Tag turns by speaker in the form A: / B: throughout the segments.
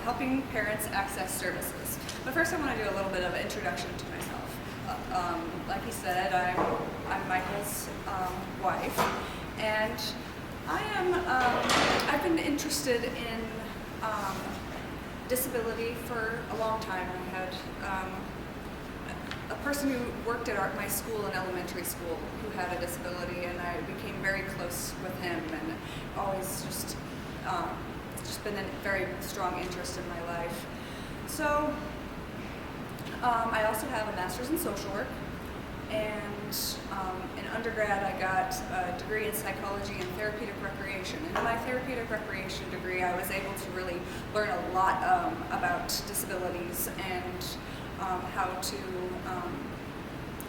A: helping parents access services. But first I want to do a little bit of an introduction to myself. Like he said, I'm Michael's wife, and I've been interested in disability for a long time. I had a person who worked at my school in elementary school who had a disability, and I became very close with him, and always just been a very strong interest in my life. So I also have a master's in social work, and in undergrad I got a degree in psychology and therapeutic recreation. And in my therapeutic recreation degree I was able to really learn a lot about disabilities and how to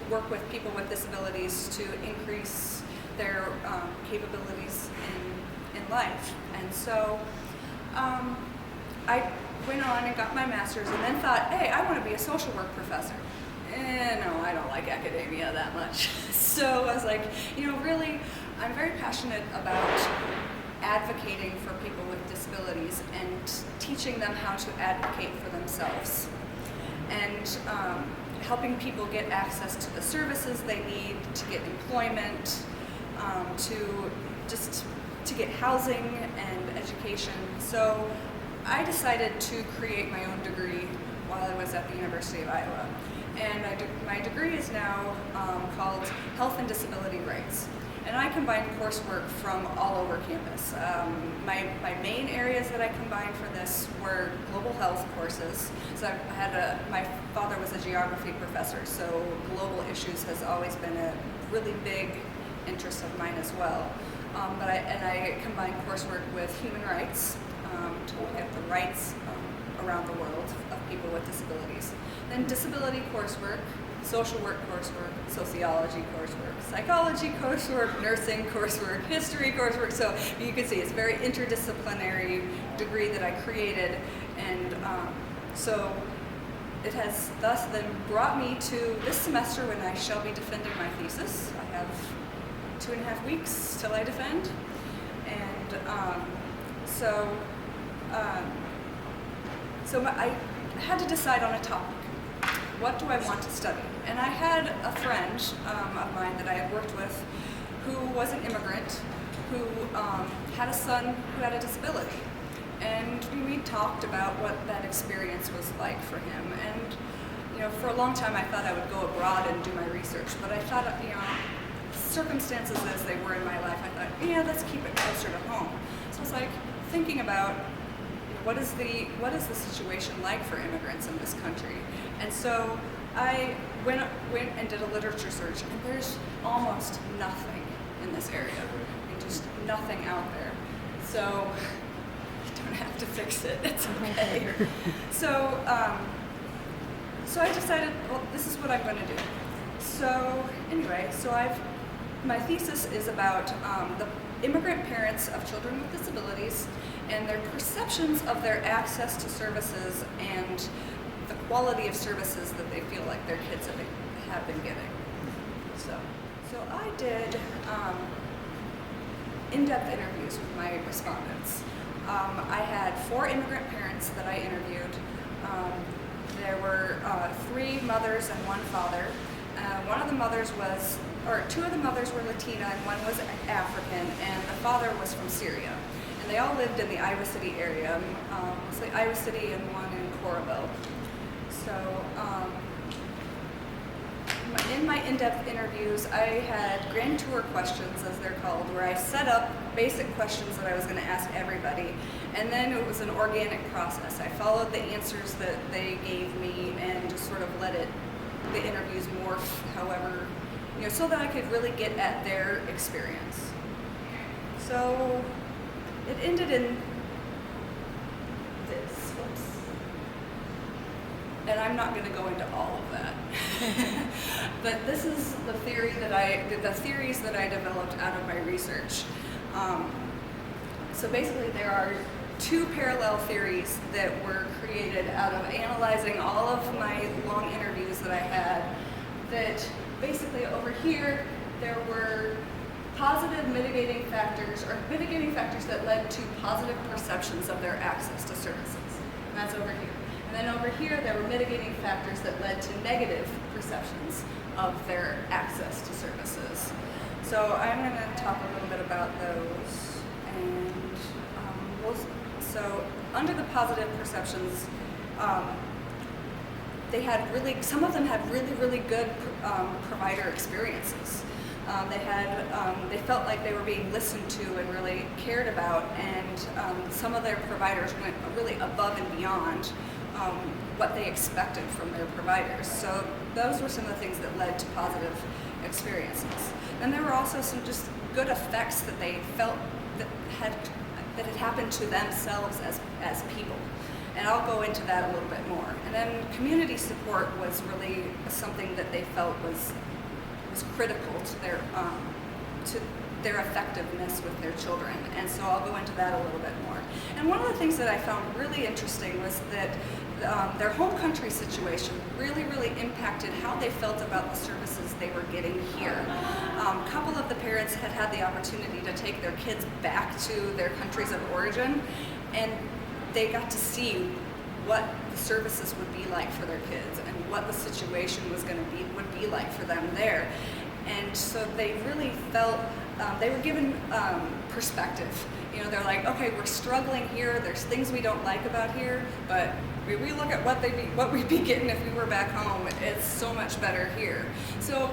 A: work with people with disabilities to increase their capabilities in life. And so I went on and got my master's, and then thought, hey, I want to be a social work professor. No, I don't like academia that much. So I was like, really, I'm very passionate about advocating for people with disabilities and teaching them how to advocate for themselves, and helping people get access to the services they need, to get employment, to get housing and education. So I decided to create my own degree while I was at the University of Iowa. And my degree is now called Health and Disability Rights. And I combine coursework from all over campus. My main areas that I combined for this were global health courses. So my father was a geography professor, so global issues has always been a really big interest of mine as well. I combine coursework with human rights to look at the rights around the world of people with disabilities. Then disability coursework, social work coursework, sociology coursework, psychology coursework, nursing coursework, history coursework. So you can see it's a very interdisciplinary degree that I created, and so it has thus then brought me to this semester when I shall be defending my thesis. I have 2.5 weeks till I defend, and I had to decide on a topic. What do I want to study? And I had a friend of mine that I had worked with who was an immigrant, who had a son who had a disability. And we talked about what that experience was like for him. And for a long time I thought I would go abroad and do my research, but I thought, circumstances as they were in my life, I thought, let's keep it closer to home. So I was like thinking about what is the situation like for immigrants in this country? And so I went and did a literature search, and there's almost nothing in this area. Just nothing out there. So you don't have to fix it. It's okay. So I decided, well, this is what I'm going to do. So anyway, my thesis is about the immigrant parents of children with disabilities and their perceptions of their access to services and the quality of services that they feel like their kids have been getting. So I did in-depth interviews with my respondents. I had 4 immigrant parents that I interviewed. There were 3 mothers and 1 father. Two of the mothers were Latina and 1 was African, and the father was from Syria. And they all lived in the Iowa City area, mostly Iowa City and 1 in Coralville. So in my in-depth interviews, I had grand tour questions, as they're called, where I set up basic questions that I was going to ask everybody, and then it was an organic process. I followed the answers that they gave me and just sort of let the interviews morph however, so that I could really get at their experience. So it ended in this. Oops. And I'm not going to go into all of that. But this is the theories that I developed out of my research. So basically there are 2 parallel theories that were created out of analyzing all of my long interviews that I had, that basically over here there were positive mitigating factors, or mitigating factors that led to positive perceptions of their access to services. that's over here. And then over here, there were mitigating factors that led to negative perceptions of their access to services. So I'm going to talk a little bit about those. And so under the positive perceptions, some of them had really good provider experiences. They felt like they were being listened to and really cared about, and some of their providers went really above and beyond what they expected from their providers. So those were some of the things that led to positive experiences. Then there were also some just good effects that they felt that had happened to themselves as people. And I'll go into that a little bit more. And then community support was really something that they felt was critical to their effectiveness with their children. And so I'll go into that a little bit more. And one of the things that I found really interesting was that their home country situation really impacted how they felt about the services they were getting here. A couple of the parents had the opportunity to take their kids back to their countries of origin, and they got to see what the services would be like for their kids and what the situation would be like for them there. And so they really felt they were given perspective. You know, they're like, okay, we're struggling here. There's things we don't like about here, but we look at what we'd be getting if we were back home. It's so much better here. So,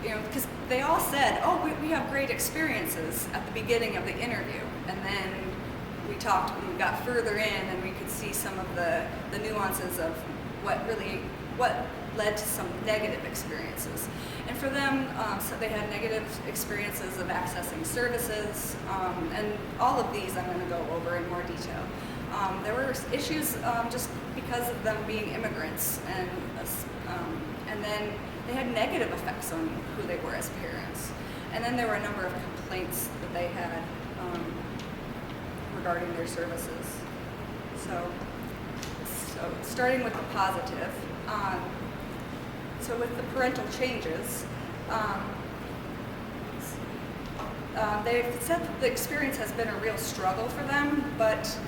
A: you know, because they all said, oh, we have great experiences at the beginning of the interview, and then we talked and we got further in, and we could see some of the nuances of what led to some negative experiences. And for them, so they had negative experiences of accessing services, and all of these I'm going to go over in more detail. There were issues just because of them being immigrants, and then they had negative effects on who they were as parents. And then there were a number of complaints that they had regarding their services. So starting with the positive, so with the parental changes, they've said that the experience has been a real struggle for them, but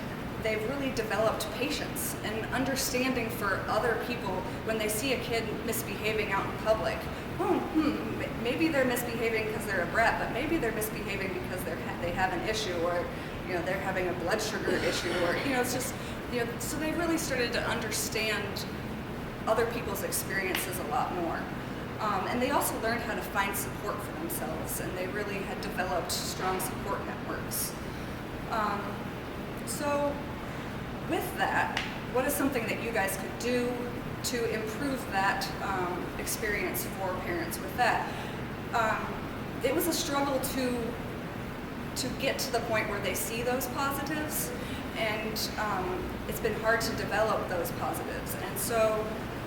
A: they've really developed patience and understanding for other people when they see a kid misbehaving out in public. Maybe they're misbehaving because they're a brat, but maybe they're misbehaving because they have an issue, or you know, they're having a blood sugar issue, or you know, it's just, you know, so they really started to understand other people's experiences a lot more. And they also learned how to find support for themselves, and they really had developed strong support networks. So with that, what is something that you guys could do to improve that experience for parents with that? It was a struggle to get to the point where they see those positives, and it's been hard to develop those positives. And so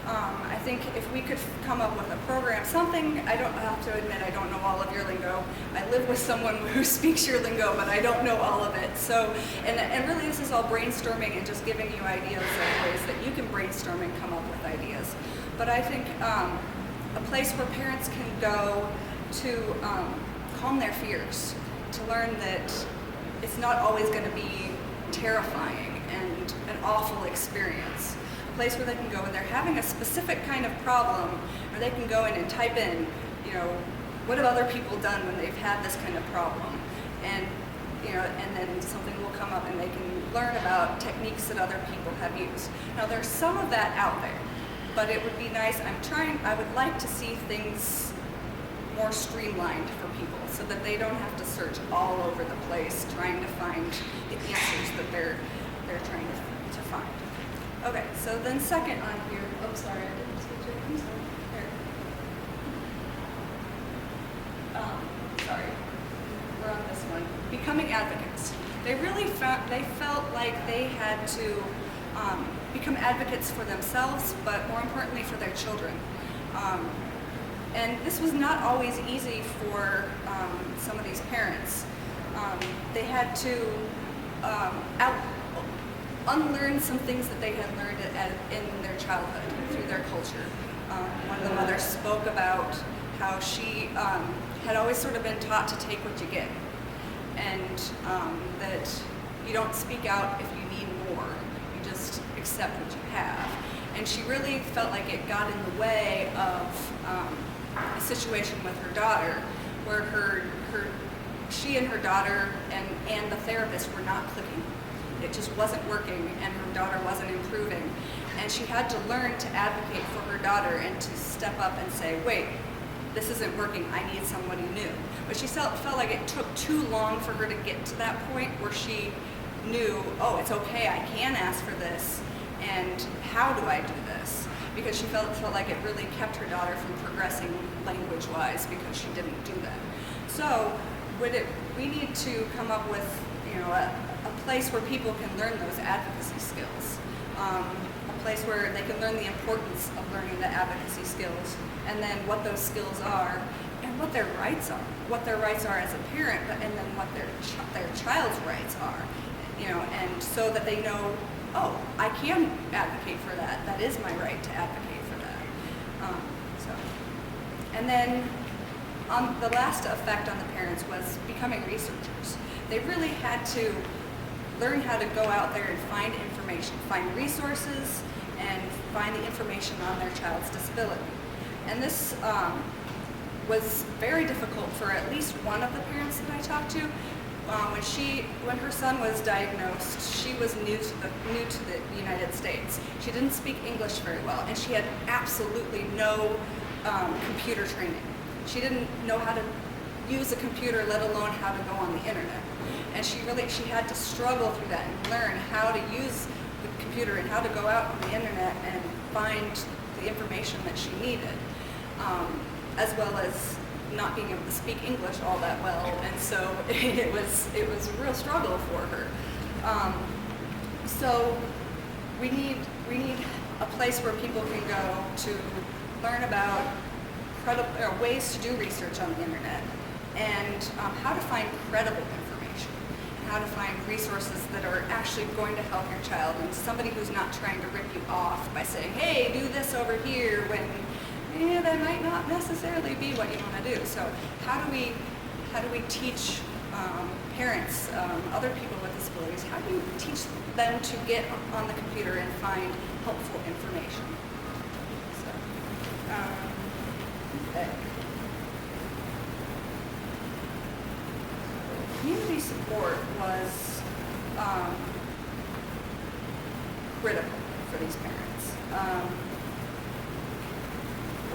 A: I think if we could come up with a program, something, I have to admit, I don't know all of your lingo. I live with someone who speaks your lingo, but I don't know all of it. So, and really this is all brainstorming and just giving you ideas of ways that you can brainstorm and come up with ideas. But I think a place where parents can go to calm their fears, to learn that it's not always going to be terrifying and an awful experience. A place where they can go when they're having a specific kind of problem, or they can go in and type in, you know, what have other people done when they've had this kind of problem, and you know, and then something will come up and they can learn about techniques that other people have used. Now there's some of that out there, but it would be nice. I would like to see things more streamlined for people, so that they don't have to search all over the place trying to find the answers that they're trying to find. Okay, so then second on here, oh sorry, I didn't switch it, I'm sorry. Here. Sorry, we're on this one. Becoming advocates. They felt like they had to become advocates for themselves, but more importantly for their children. And this was not always easy for some of these parents. They had to unlearn some things that they had learned in their childhood through their culture. One of the mothers spoke about how she had always sort of been taught to take what you get, and that you don't speak out if you need more. You just accept what you have. And she really felt like it got in the way of a situation with her daughter, where she and her daughter and the therapist were not clicking. It just wasn't working, and her daughter wasn't improving. And she had to learn to advocate for her daughter and to step up and say, wait, this isn't working, I need somebody new. But she felt like it took too long for her to get to that point where she knew, oh, it's okay, I can ask for this, and how do I do this? Because she felt like it really kept her daughter from progressing language-wise because she didn't do that. So we need to come up with, a place where people can learn those advocacy skills. A place where they can learn the importance of learning the advocacy skills, and then what those skills are, and what their rights are. What their rights are as a parent, and then what their child's rights are. And so that they know, oh, I can advocate for that. That is my right to advocate for that. And then the last effect on the parents was becoming researchers. They really had to learn how to go out there and find information, find resources, and find the information on their child's disability. And this was very difficult for at least one of the parents that I talked to. When her son was diagnosed, she was new to the United States. She didn't speak English very well, and she had absolutely no computer training. She didn't know how to use a computer, let alone how to go on the internet. And she had to struggle through that and learn how to use the computer and how to go out on the internet and find the information that she needed, as well as not being able to speak English all that well. And so it was a real struggle for her. So we need a place where people can go to learn about ways to do research on the internet, and how to find credible information, and how to find resources that are actually going to help your child, and somebody who's not trying to rip you off by saying, hey, do this over here, when that might not necessarily be what you want to do. So how do we teach parents, other people with disabilities, how do you teach them to get on the computer and find helpful information? So, okay. Community support was critical for these parents.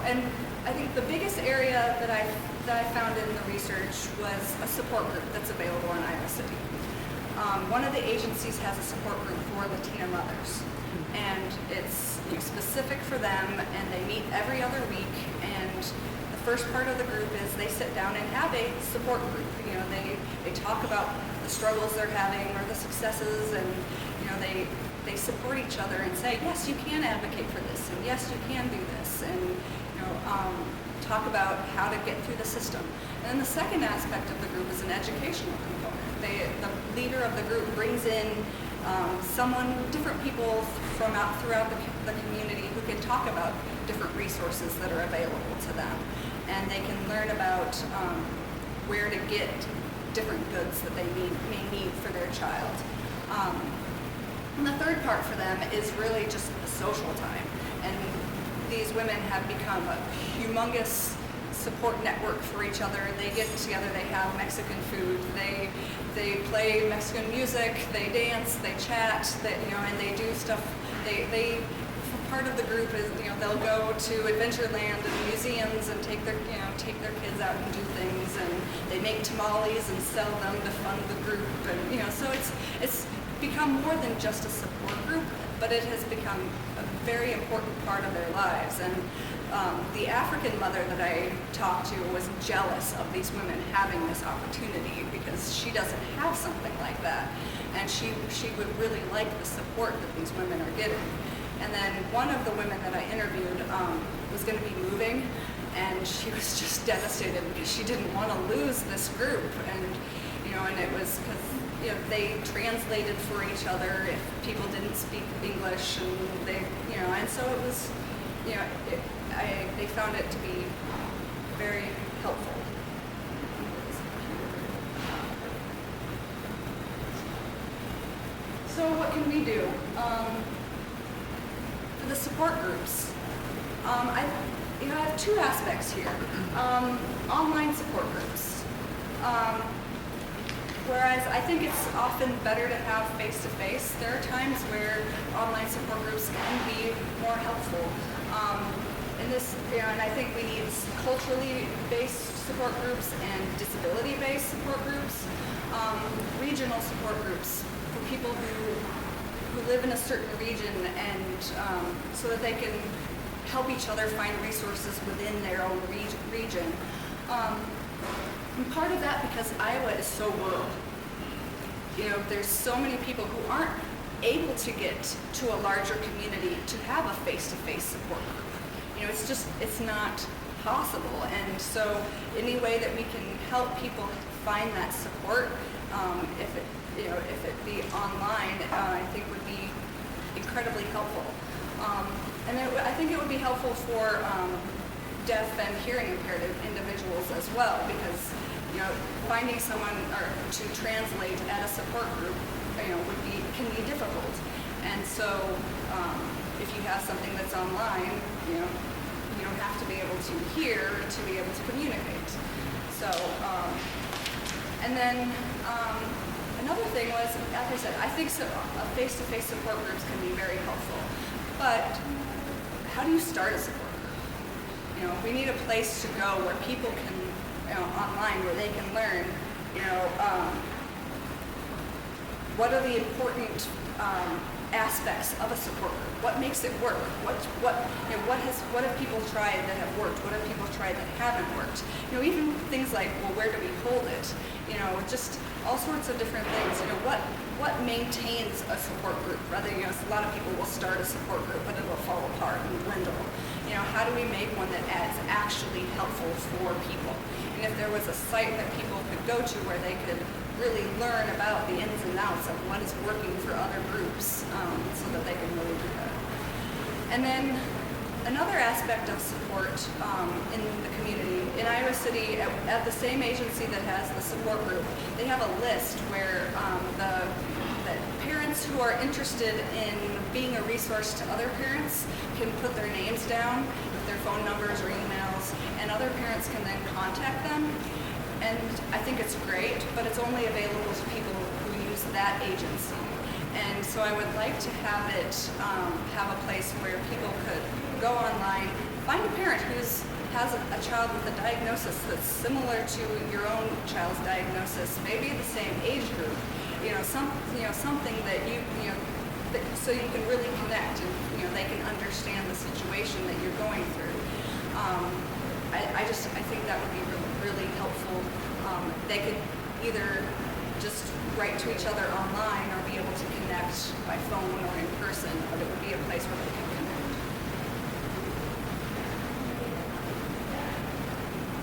A: And I think the biggest area that I found in the research was a support group that's available in Iowa City. One of the agencies has a support group for Latina mothers, and it's specific for them, and they meet every other week. And the first part of the group is they sit down and have a support group. They talk about the struggles they're having or the successes, and they support each other and say, yes, you can advocate for this, and yes, you can do this, and talk about how to get through the system. And then the second aspect of the group is an educational component. The leader of the group brings in different people from throughout the community who can talk about different resources that are available to them, and they can learn about where to get different goods that they may need for their child. And the third part for them is really just the social time. And these women have become a humongous support network for each other. They get together, they have Mexican food, they play Mexican music, they dance, they chat, and they do stuff. Part of the group is, they'll go to Adventureland and museums and take their kids out and do things, and they make tamales and sell them to fund the group, and so it's become more than just a support group, but it has become a very important part of their lives. And the African mother that I talked to was jealous of these women having this opportunity because she doesn't have something like that, and she would really like the support that these women are getting. And then one of the women that I interviewed was going to be moving, and she was just devastated because she didn't want to lose this group. And and it was because they translated for each other if people didn't speak English, and and so it was they found it to be very helpful. So what can we do? the support groups. I have two aspects here. Online support groups. Whereas I think it's often better to have face-to-face. There are times where online support groups can be more helpful. And I think we need culturally based support groups and disability-based support groups, regional support groups for people who live in a certain region, and so that they can help each other find resources within their own region. And part of that because Iowa is so rural. There's so many people who aren't able to get to a larger community to have a face-to-face support group. It's not possible. And so any way that we can help people find that support, if it be online, I think would be incredibly helpful. And I think it would be helpful for deaf and hearing impaired individuals as well, because finding someone to translate at a support group can be difficult. And so if you have something that's online, you don't have to be able to hear to be able to communicate. So and then another thing was, as I said, I think face-to-face support groups can be very helpful. But how do you start a support group? We need a place to go where people can, online, where they can learn, what are the important aspects of a support group? What makes it work? What have people tried that have worked? What have people tried that haven't worked? Even things like, well, where do we hold it? Just all sorts of different things. What maintains a support group? Rather, a lot of people will start a support group, but it will fall apart and dwindle. How do we make one that is actually helpful for people? And if there was a site that people could go to where they could really learn about the ins and outs of what is working for other groups, so that they can really do that. And then another aspect of support in the community, in Iowa City, at the same agency that has the support group, they have a list where the parents who are interested in being a resource to other parents can put their names down with their phone numbers or emails, and other parents can then contact them. And I think it's great, but it's only available to people who use that agency. And so I would like to have it have a place where people could go online, find a parent who has a child with a diagnosis that's similar to your own child's diagnosis, maybe the same age group, something that so you can really connect and they can understand the situation that you're going through. I think that would be really helpful. They could either just write to each other online or be able to connect by phone or in person, but it would be a place where they could connect.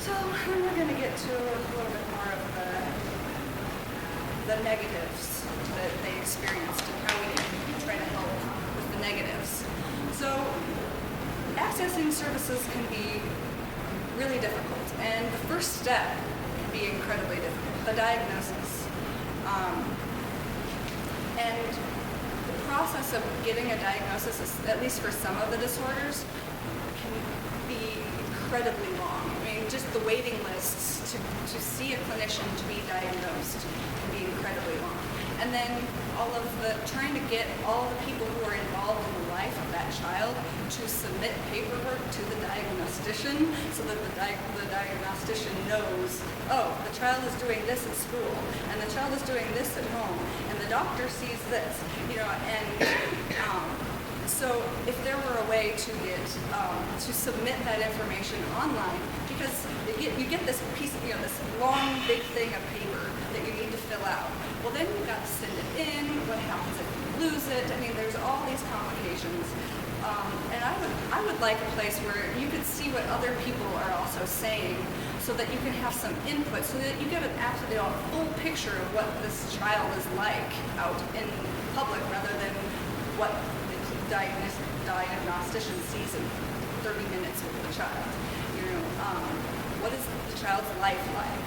A: So then we're going to get to a little bit more of the negatives that they experienced and how we can try to help with the negatives. So accessing services can be really difficult, and the first step can be incredibly difficult, the diagnosis. And the process of getting a diagnosis, at least for some of the disorders, can be incredibly long. Just the waiting lists to see a clinician to be diagnosed can be incredibly long. And then trying to get all the people who are involved in the life of that child to submit paperwork to the diagnostician so that the diagnostician knows, oh, the child is doing this at school, and the child is doing this at home, and the doctor sees this, so if there were a way to get to submit that information online, because you get this piece of this long big thing of paper that you need to fill out. Well, then you've got to send it in. What happens if you lose it? There's all these complications. And I would like a place where you could see what other people are also saying, so that you can have some input, so that you get a full picture of what this child is like out in public, rather than what diagnostician sees in 30 minutes with the child. What is the child's life like?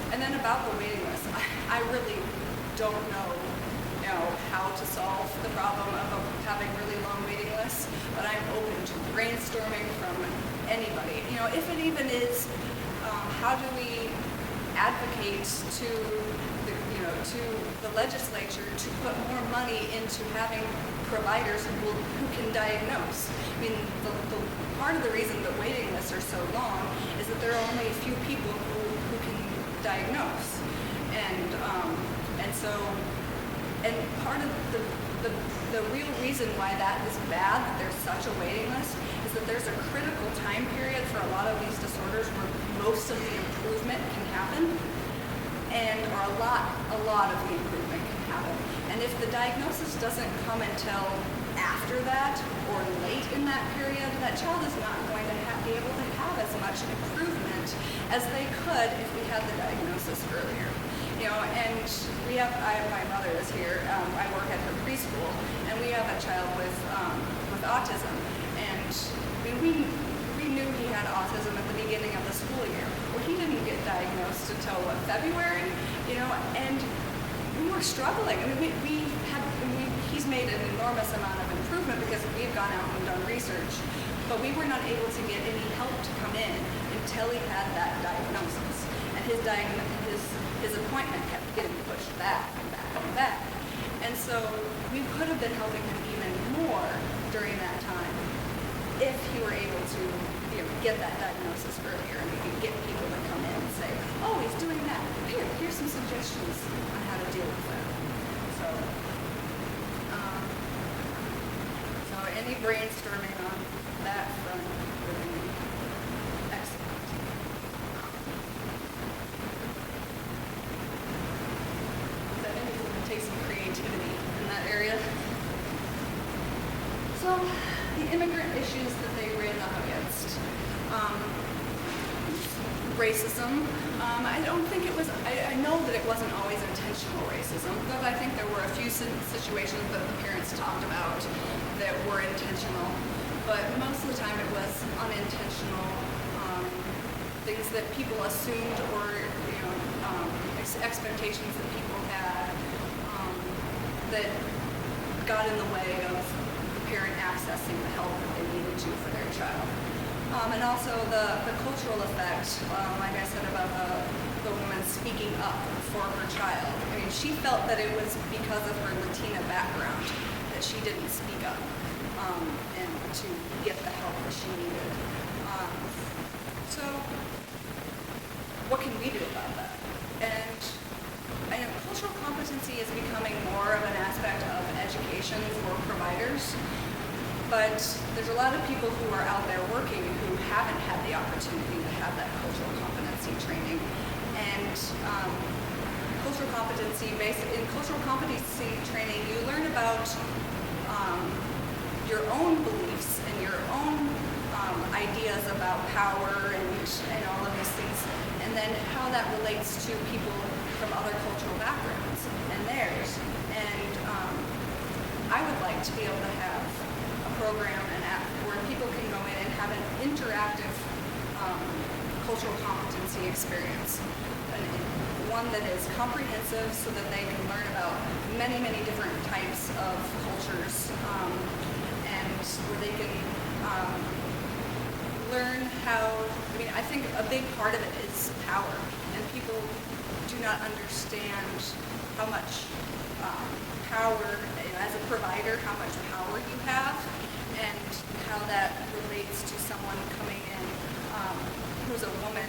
A: And then about the waiting list, I really don't know how to solve the problem of having really long waiting lists. is how do we advocate to to the legislature to put more money into having providers who can diagnose. I mean, the part of the reason that waiting lists are so long is that there are only a few people who can diagnose, and so part of the real reason why that is bad, that there's such a waiting list, is that there's a critical time period for a lot of these disorders where most of the improvement can happen, or a lot of the improvement can happen. And if the diagnosis doesn't come until after that or late in that period, that child is not going to be able to have as much improvement as they could if we had the diagnosis earlier. And my mother is here. I work at her preschool, and we have a child with autism. And we knew he had autism at the beginning of the school year. Well, he didn't get diagnosed until February, and we were struggling. I mean, he's made an enormous amount of improvement because we've gone out and done research, but we were not able to get any help to come in until he had that diagnosis. And his appointment kept getting pushed back and back and back. And so we could have been helping him even more during that time if he were able to get that diagnosis earlier, and we could get people to come in and say, oh, he's doing that. Here's some suggestions on how to deal with that. So any brainstorming on that front would be excellent. That maybe going to take some creativity in that area. So the immigrant issues that they ran up against. Racism. I don't think it was, I know that it wasn't always intentional racism, but I think there were a few situations that the parents talked about that were intentional, but most of the time it was unintentional, things that people assumed or expectations that people had that got in the way of the parent accessing the help that they needed to for their child. And also the cultural effect, like I said, about the woman speaking up for her child. I mean, she felt that it was because of her Latina background that she didn't speak up and to get the help that she needed. So what can we do about that? And I know cultural competency is becoming more of an aspect of education for providers. But there's a lot of people who are out there working who haven't had the opportunity to have that cultural competency training. And cultural competency training, you learn about your own beliefs and your own ideas about power and all of these things, and then how that relates to people from other cultural backgrounds and theirs. And I would like to be able to have program and app where people can go in and have an interactive cultural competency experience. One that is comprehensive so that they can learn about many, many different types of cultures and where they can learn how, I think a big part of it is power, and people do not understand how much power, as a provider, how much power you have, and how that relates to someone coming in who's a woman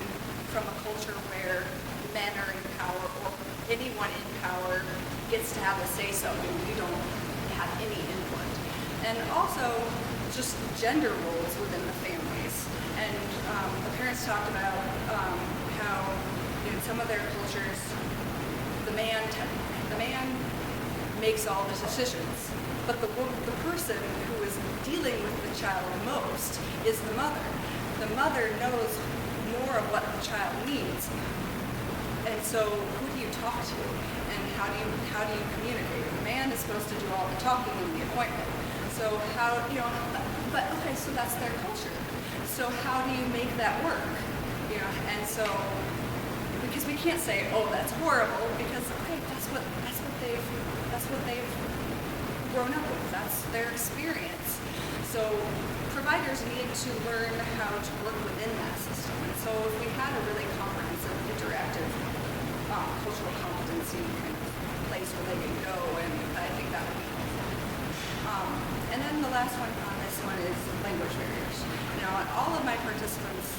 A: from a culture where men are in power, or anyone in power gets to have a say-so, and you don't have any input. And also, just gender roles within the families. And the parents talked about how in some of their cultures, the man makes all the decisions, but the person who is dealing with the child most is the mother. The mother knows more of what the child needs, and so who do you talk to, and how do you communicate? The man is supposed to do all the talking in the appointment. So how but okay, so that's their culture. So how do you make that work? And so because we can't say, oh, that's horrible, because okay, that's what they've grown up with. That's their experience. So providers need to learn how to work within that system. And so if we had a really comprehensive, interactive, cultural competency kind of place where they can go, and I think that would be helpful. And then the last one on this one is language barriers. Now, all of my participants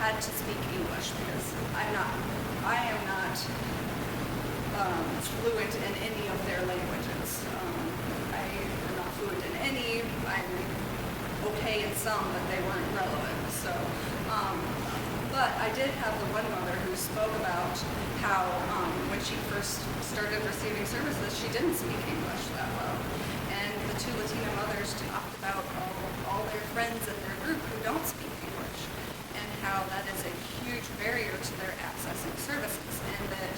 A: had to speak English because I am not fluent in any of their languages. I am not fluent in any. I'm okay in some, but they weren't relevant. So, but I did have the one mother who spoke about how when she first started receiving services, she didn't speak English that well. And the two Latina mothers talked about all their friends in their group who don't speak English, and how that is a huge barrier to their accessing services, and that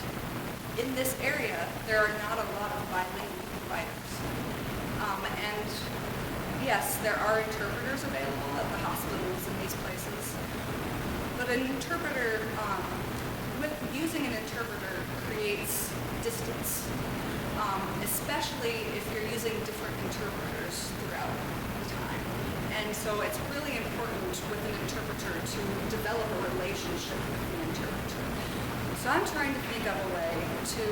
A: in this area, there are not a lot of bilingual providers. And yes, there are interpreters available at the hospitals in these places, but an interpreter, using an interpreter creates distance, especially if you're using different interpreters throughout the time. And so it's really important with an interpreter to develop a relationship with the interpreter. So I'm trying to think of a way to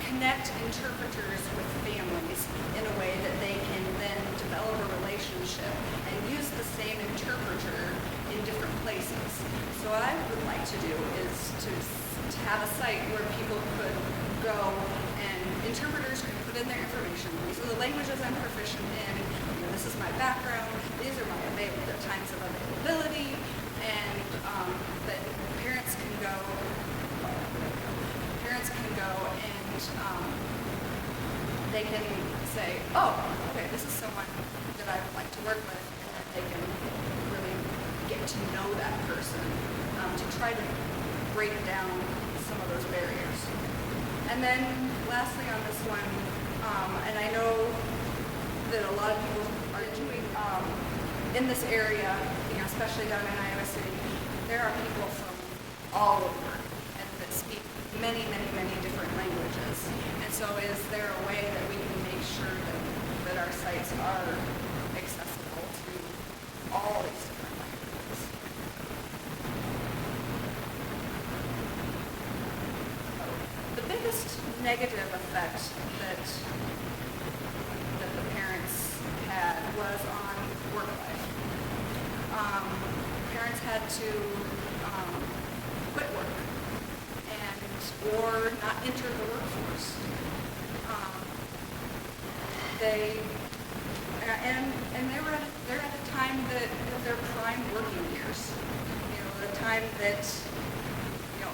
A: connect interpreters with families in a way that they can then develop a relationship and use the same interpreter in different places. So what I would like to do is to have a site where people could go and interpreters can put in their information. These are the languages I'm proficient in. This is my background. These are my times of availability, and that parents can go and they can say, oh, okay, this is someone that I would like to work with, and that they can really get to know that person to try to break down some of those barriers. And then lastly on this one, and I know that a lot of people are doing in this area, especially down in Iowa City, there are people from all over and that speak many, many, many different languages. And so is there a way that we can make sure that our sites are accessible to all these different languages? The biggest negative effect that the parents had was on work life. Parents had to quit work or not enter the workforce. They're at a time that their prime working years. The time that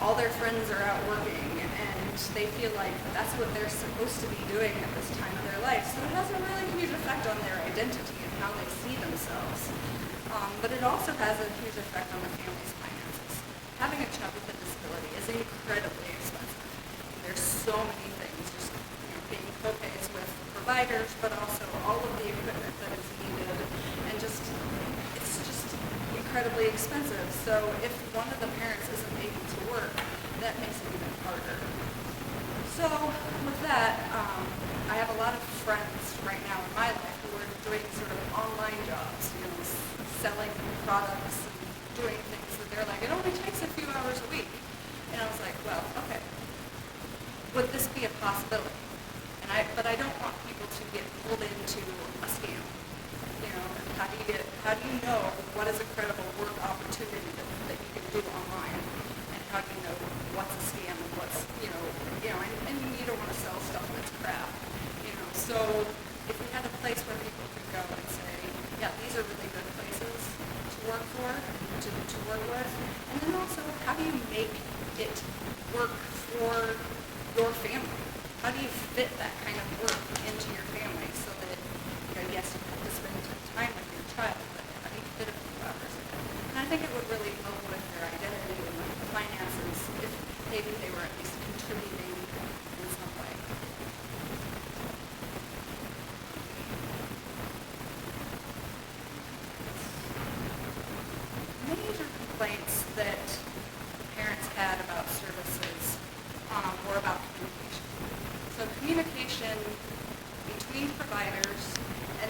A: all their friends are out working, and they feel like that's what they're supposed to be doing at this time of their life. So it has a really huge effect on their identity and how they see themselves. But it also has a huge effect on the family's finances. Having a child with a disability is incredibly expensive. There's so many things, just paying co-pays with providers, but also all of the equipment that is needed, and it's just incredibly expensive. So if one of the parents isn't able to work, that makes it even harder. So with that, I have a lot of friends right now in my life who are doing sort of online jobs, selling products and doing things that they're like, it only takes a few hours a week. And I was like, well, okay, would this be a possibility? But I don't want people to get pulled into a scam. How do you know what is a credible work opportunity that you can do online? And how do you know what's a scam and what's, and you don't want to sell stuff that's crap. So if we had a place where people could go and say, yeah, these are really good places to work for, to work with, and then also, how do you make it work for your family? How do you fit that kind of work into your family so that, yes, you have to spend time with your child, but how do you fit a few hours in it? And I think it would really help with their identity and with the finances if maybe they were at least contributing in some way.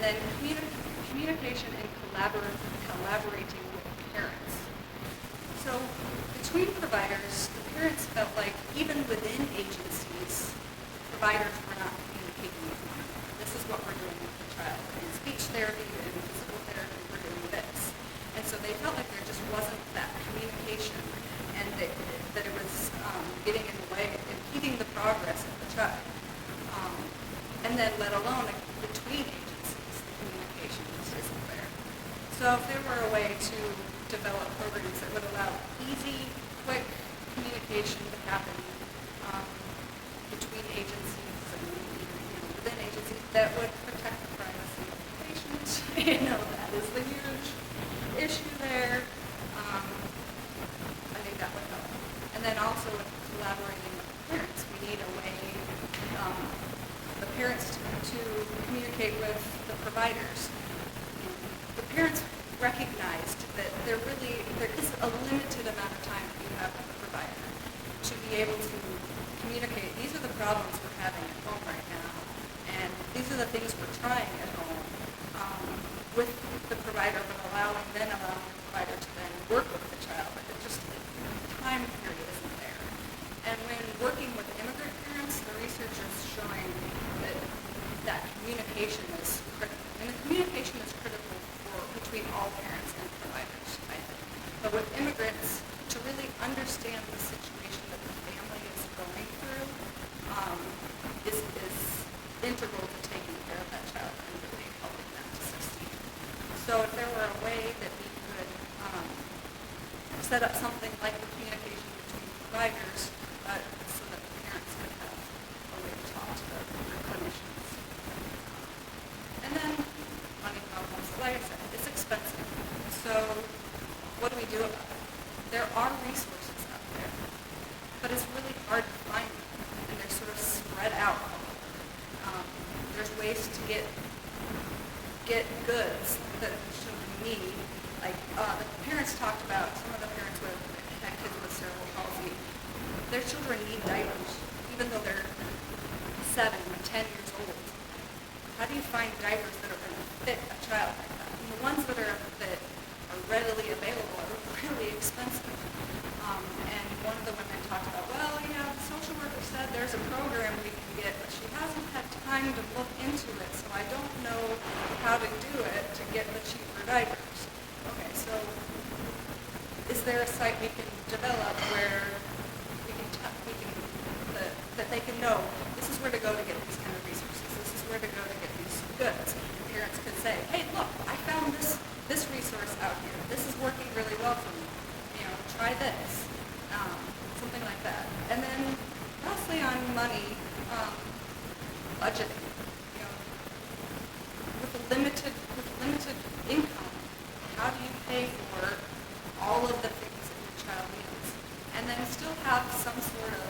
A: then communication and collaborating with parents. So between providers, the parents felt like even within agencies, providers were not communicating with one another. This is what we're doing with the child. In speech therapy and physical therapy, we're doing this. And so they felt like there just wasn't that communication, and that it was getting in the way, impeding the progress of the child. And then let alone between agencies, the communication just isn't there. So if there were a way to develop programs that would allow easy, quick communication to happen between agencies and within agencies, that would protect the privacy of the patient. That is the huge issue there. I think that would help. And then also with collaborating with the parents, we need a way the parents to communicate with the providers. The parents recognized that there is a limited amount of time that you have with the provider to be able to communicate. These are the problems we're having at home right now, and these are the things we're trying at home with the provider, but allowing the provider to then work with the child. But the time period isn't there. And when working with immigrant parents, the research is showing that communication is critical. And the communication is critical between all parents and providers, I think. But with immigrants, to really understand the situation that the family is going through is integral to taking care of that child and really helping them to succeed. So if there were a way that we could set up something like the communication between providers so that the parents could have a way to talk to their clinicians. And then money problems, like I said, it's expensive. So what do we do about it? There are resources out there, but it's really hard to find them, and they're sort of spread out. There's ways to get goods that children need. Like the parents talked about, some of the parents with had kids with cerebral palsy, their children need diapers, even though they're 7 or 10 years old. How do you find diapers that are going to fit a child like that? And the ones that are readily available are really expensive. And one of the women talked about, the social worker said there's a program we can get, but she hasn't had time to look into it, so I don't know how to do it to get the cheaper diapers. Okay, so is there a site we can develop where that they can know this is where to go to get these kind of resources, this is where to go to get these goods? Parents could say, hey, look, I found this resource out here. This is working really well for me. Try this. Something like that. And then lastly on money, budgeting. With limited income, how do you pay for all of the things that your child needs? And then still have some sort of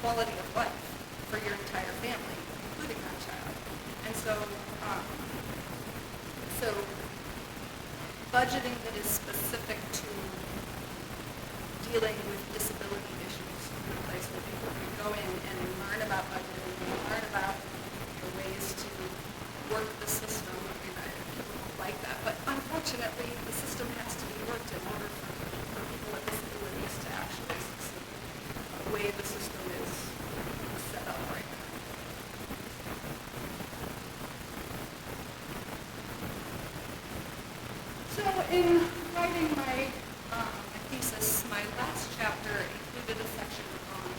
A: quality of life for your entire family, including that child. And so budgeting that is specific to dealing with disability issues in a place where people can go in and learn about budgeting and learn about ways to work the system. People don't like that, but unfortunately the system has to be worked in order for people with disabilities to actually succeed. The way the system is set up right now. So in writing my thesis, my last chapter included a section on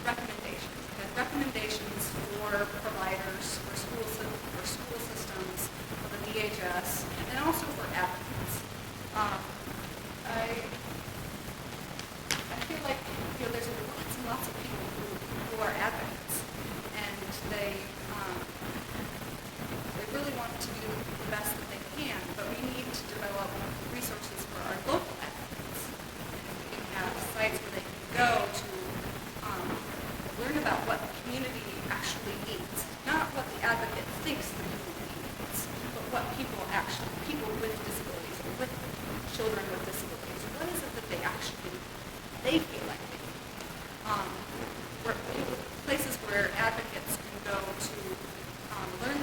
A: recommendations. And recommendations for providers, for school systems, for the DHS, and also for advocates. I feel like there's lots and lots of people who are advocates, and they really want to do the best that they can, but we need to develop resources for our local advocates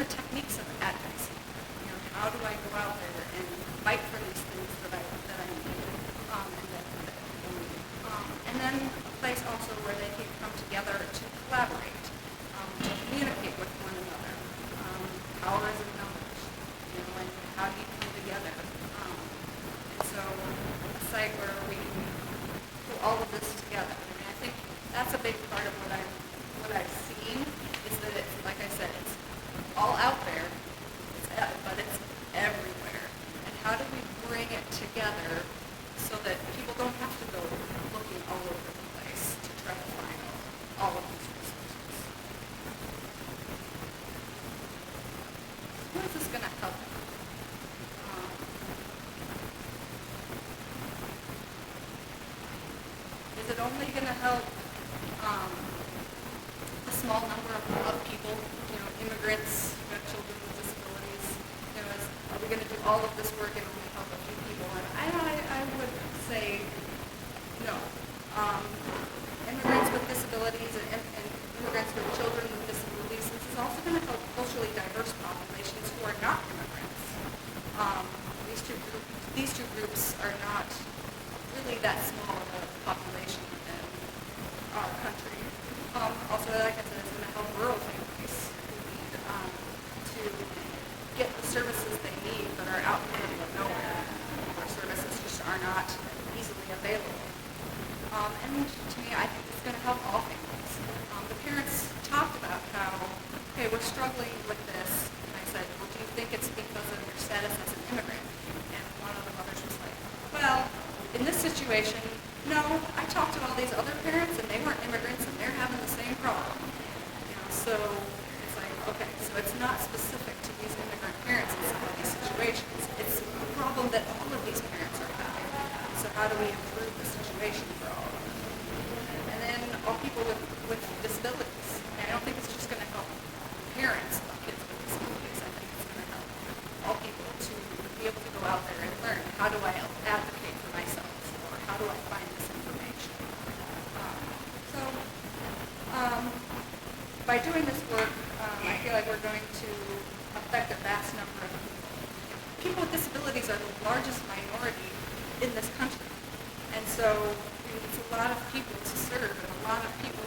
A: techniques of advocacy. You know, how do I go out there and fight for these things that I need, and that people need. And then a place also where they can come together to collaborate, to communicate with one another. Power is in numbers, you know, and how do you come together? And so a site where we can put all of this together. I mean, I think that's a big part of what I've seen is that it's, like I said, it's all out there, but it's everywhere. And how do we bring it together so that people don't have to go looking all over the place to try to find all of these resources? How is this going to help? Is it only going to help a small number of people, you know, immigrants, who have children with disabilities? You know, are we going to do all of this work and only help a few people? And I would say no. Immigrants with disabilities and immigrants with children with disabilities, this is also going to help culturally diverse populations who are not immigrants. These two groups are not really that small of a population in our country. Also, like I said, it's going to help rural families who need to get the services they need but are out in the middle of nowhere, where services just are not easily available. And to me, I think it's going to help all families. The parents talked about how, okay, we're struggling with this. And I said, well, do you think it's because of your status as an immigrant? And one of the mothers was like, well, in this situation, no, I talked to all these other parents and they weren't immigrants and they're having the same problem. You know, so it's like, okay, so it's not specific to these immigrant parents in some of these situations. It's a problem that all of these parents are having. So how do we improve the situation for all of them? And then all people with disabilities. And I don't think it's just going to help parents of kids with disabilities. I think it's going to help all people to be able to go out there and learn, how do I advocate for myself, or how do I find this information? By doing this work, I feel like we're going to affect a vast number of people. People with disabilities are the largest minority in this country. And so it's a lot of people to serve and a lot of people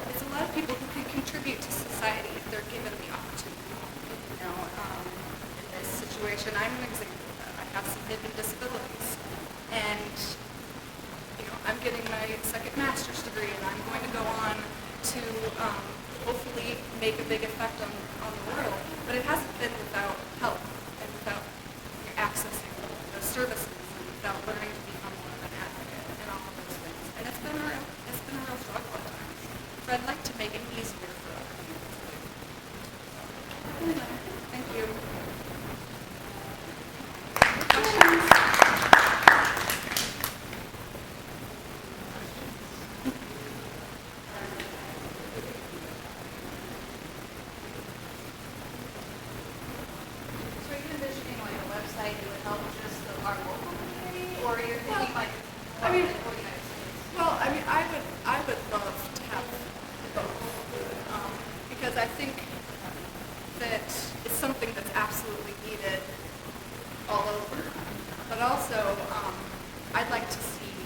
A: it's a lot of people who can contribute to society if they're given the opportunity. You know, in this situation, I'm an example of that. I have some hidden disabilities. And, you know, I'm getting my second master's degree and I'm going to go on to hopefully make a big effect on the world. But it hasn't been without help and without accessing the services and without learning to become more of an advocate and all of those things. And it's been a real struggle at times. So I'd like to make it easier for other people to do. Anyway, thank you. Questions?
B: So are you envisioning like a website that would help just our local community, or you're thinking like
A: I mean,
B: the United States?
A: well, I mean, I would love to have both, because I think that it's something that's absolutely needed all over. But also, I'd like to see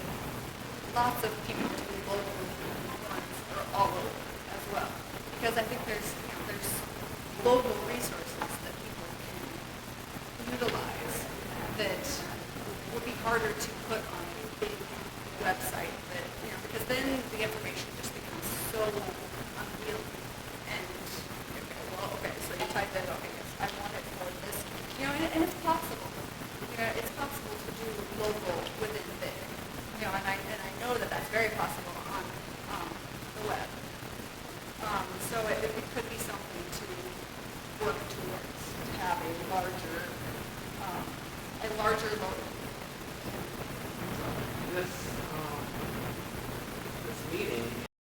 A: lots of people do local ones or all over as well, because I think there's global